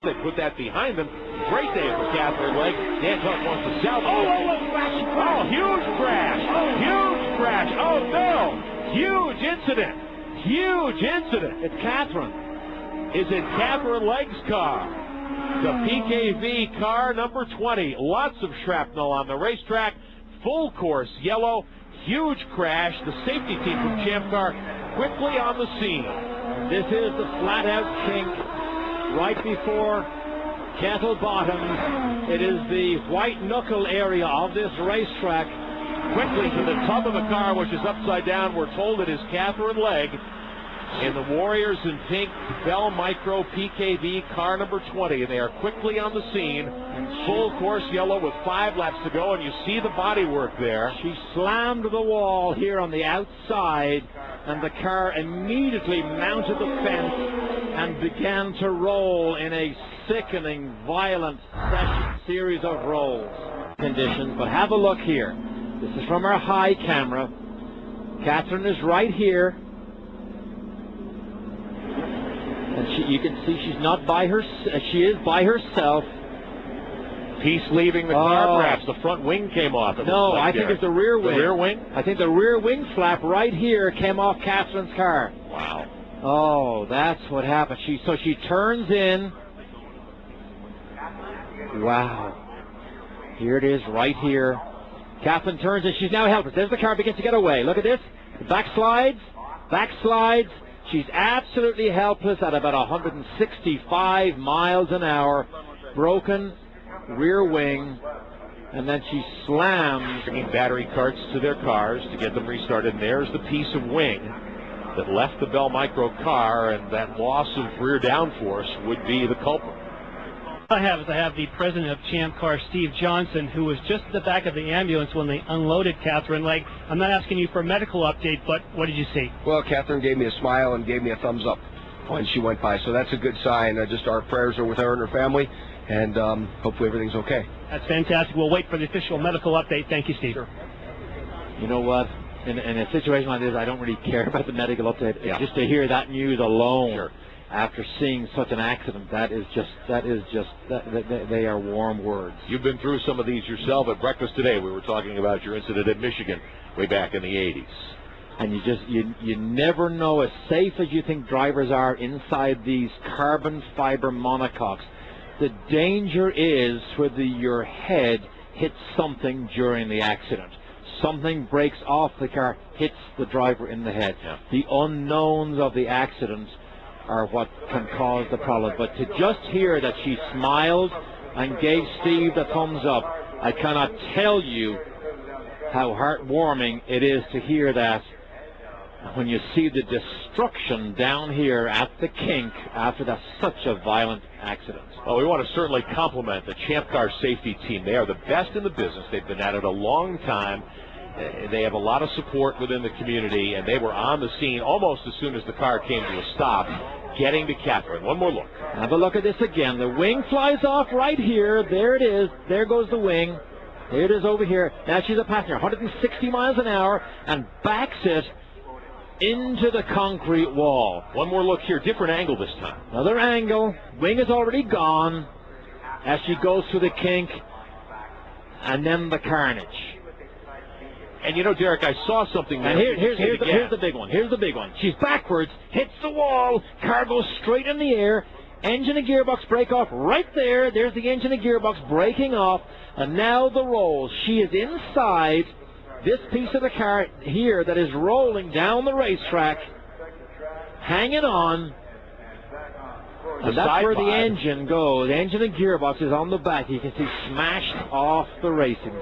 they put that behind them. Great day for Katherine Legge. Dan Tuck wants to sell. Huge crash. Huge crash. Oh, no. Huge incident. Huge incident. It's Katherine. Is it Katherine Legge's car? The PKV car number 20. Lots of shrapnel on the racetrack. Full course yellow. Huge crash. The safety team from Champ Car quickly on the scene. This is the flat-out kink right before Kettle Bottoms. It is the white knuckle area of this racetrack. Quickly to the tub of the car, which is upside down. We're told it is Katherine Legge in the Warriors in pink Bell Micro PKV car number 20. And they are quickly on the scene. Full course yellow with 5 laps to go, and you see the bodywork there. She slammed the wall here on the outside, and the car immediately mounted the fence and began to roll in a sickening, violent series of rolls. Conditions, but have a look here. This is from our high camera. Katherine is right here. And you can see she's not by her. She is by herself. Piece leaving the car, perhaps. The front wing came off. No, I think it's the rear wing. The rear wing? I think the rear wing flap right here came off Katherine's car. Wow. Oh, that's what happened. So she turns in. Wow. Here it is right here. Katherine turns in. She's now helpless. There's the car begins to get away. Look at this. Backslides. Backslides. She's absolutely helpless at about 165 miles an hour. Broken rear wing. And then she slams. Bringing battery carts to their cars to get them restarted. And there's the piece of wing that left the Bell Micro car, and that loss of rear downforce would be the culprit. I have the president of Champ Car, Steve Johnson, who was just at the back of the ambulance when they unloaded Katherine Legge. I'm not asking you for a medical update, but what did you see? Well, Katherine gave me a smile and gave me a thumbs up when she went by, so that's a good sign. Just our prayers are with her and her family, and hopefully everything's okay. That's fantastic. We'll wait for the official medical update. Thank you, Steve. Sure. You know what? In a situation like this, I don't really care about the medical update. Yeah. Just to hear that news alone. Sure. After seeing such an accident, they are warm words. You've been through some of these yourself. At breakfast today, we were talking about your incident at Michigan way back in the 80s. And you never know, as safe as you think drivers are inside these carbon fiber monocoques, the danger is whether your head hits something during the accident. Something breaks off the car, hits the driver in the head. Yeah. The unknowns of the accident are what can cause the problem. But to just hear that she smiled and gave Steve the thumbs up, I cannot tell you how heartwarming it is to hear that when you see the destruction down here at the kink after such a violent accident. Well, we want to certainly compliment the Champ Car safety team. They are the best in the business. They've been at it a long time. They have a lot of support within the community, and they were on the scene almost as soon as the car came to a stop, getting to Katherine. One more look. Have a look at this again. The wing flies off right here. There it is. There goes the wing. There it is over here. Now she's a passenger, 160 miles an hour, and backs it into the concrete wall. One more look here. Different angle this time. Another angle. Wing is already gone as she goes through the kink, and then the carnage. And you know, Derek, I saw something there. And here's the big one. Here's the big one. She's backwards, hits the wall, car goes straight in the air, engine and gearbox break off right there. There's the engine and gearbox breaking off, and now the roll. She is inside this piece of the car here that is rolling down the racetrack, hanging on. And that's where the engine goes. The engine and gearbox is on the back. You can see smashed off the racing.